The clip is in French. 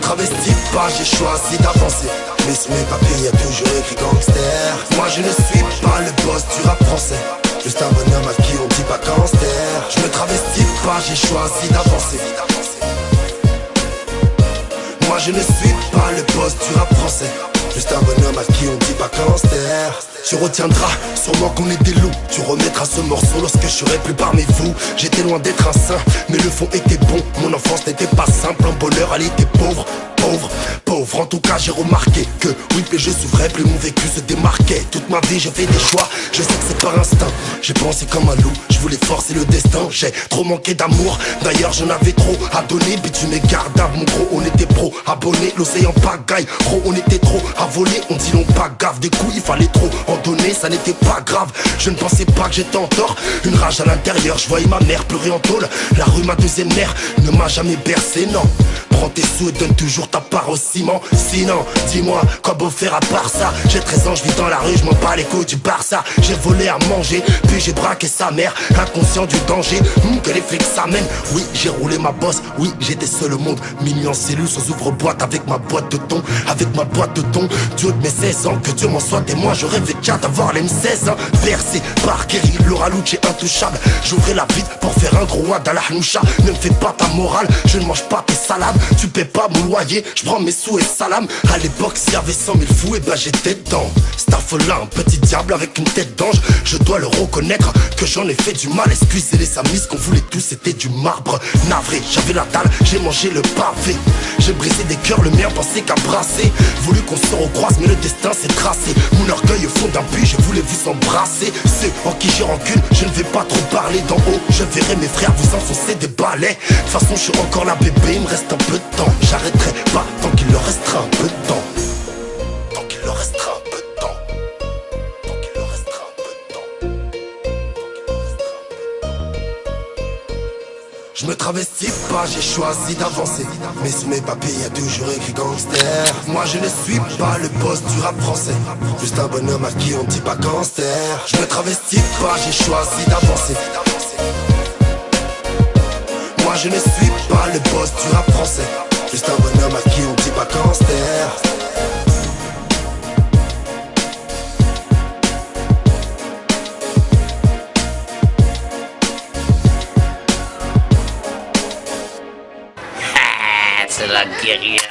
travestis pas, j'ai choisi d'avancer. Mais sur mes papiers y'a toujours écrit gangster. Moi je ne suis pas le boss du rap français, juste un bonhomme à qui on dit pas gangster. Je me travestis pas, j'ai choisi d'avancer. Moi je ne suis pas le boss du rap français, juste un bonhomme à qui on dit pas gangster. Tu retiendras sûrement qu'on est des loups. Tu remettras ce morceau lorsque je serai plus parmi vous. J'étais loin d'être un saint, mais le fond était bon. Mon enfance n'était pas simple, en bonheur elle était pauvre. Pauvre, pauvre, en tout cas j'ai remarqué que oui, plus je souffrais, plus mon vécu se démarquait. Toute ma vie j'ai fait des choix, je sais que c'est par instinct. J'ai pensé comme un loup, je voulais forcer le destin. J'ai trop manqué d'amour, d'ailleurs j'en avais trop à donner. Puis tu m'égardes, mon gros, on était pro abonnés, l'océan pagaille. Gros, on était trop à voler, on dit non pas gaffe. Des coups il fallait trop en donner, ça n'était pas grave. Je ne pensais pas que j'étais en tort, une rage à l'intérieur. Je voyais ma mère pleurer en tôle, la rue ma deuxième mère ne m'a jamais bercé, non. Prends tes sous et donne toujours ta part au ciment. Sinon, dis-moi, quoi beau faire à part ça? J'ai 13 ans, je vis dans la rue, je m'en bats les couilles du Barça. J'ai volé à manger, puis j'ai braqué sa mère, inconscient du danger que les flics s'amènent. Oui, j'ai roulé ma bosse, oui, j'étais seul au monde. Minuit en cellule, sans ouvre-boîte, avec ma boîte de thon. Avec ma boîte de thon, du haut de mes 16 ans, que Dieu m'en soit témoin. Je rêvais déjà d'avoir les M16 ans. Bercé par Kerry, Laura Lucci intouchable. J'ouvrais la vide pour faire un gros wad à la hnoucha. Ne me fais pas ta morale, je ne mange pas tes salades. Tu paies pas mon loyer, je prends mes sous et salam. À l'époque s'il y avait 100 000 fous, et ben j'étais dedans. Staffolin, un petit diable avec une tête d'ange. Je dois le reconnaître que j'en ai fait du mal. Excusez les amis, ce qu'on voulait tous c'était du marbre. Navré, j'avais la dalle, j'ai mangé le pavé. J'ai brisé des cœurs, le mien pensait qu'à brasser. Voulu qu'on se recroise mais le destin s'est tracé. Mon orgueil au fond d'un puits, je voulais vous embrasser. Ceux en qui j'ai rancune, je ne vais pas trop parler d'en haut. Je verrai mes frères vous enfoncer des balais. De toute façon je suis encore là bébé, il me reste un peu de temps. J'arrêterai pas tant qu'il leur restera un peu de temps. Tant qu'il leur restera un peu de temps. Tant qu'il leur restera un peu de temps. Je me travestis pas, j'ai choisi d'avancer. Mais sous mes papiers y'a toujours écrit gangster. Moi je ne suis pas le boss du rap français, juste un bonhomme à qui on dit pas gangster. Je me travestis pas, j'ai choisi d'avancer. Moi je ne suis pas le boss du rap français, juste un bonhomme à qui on dit pas gangster. C'est la guérilla.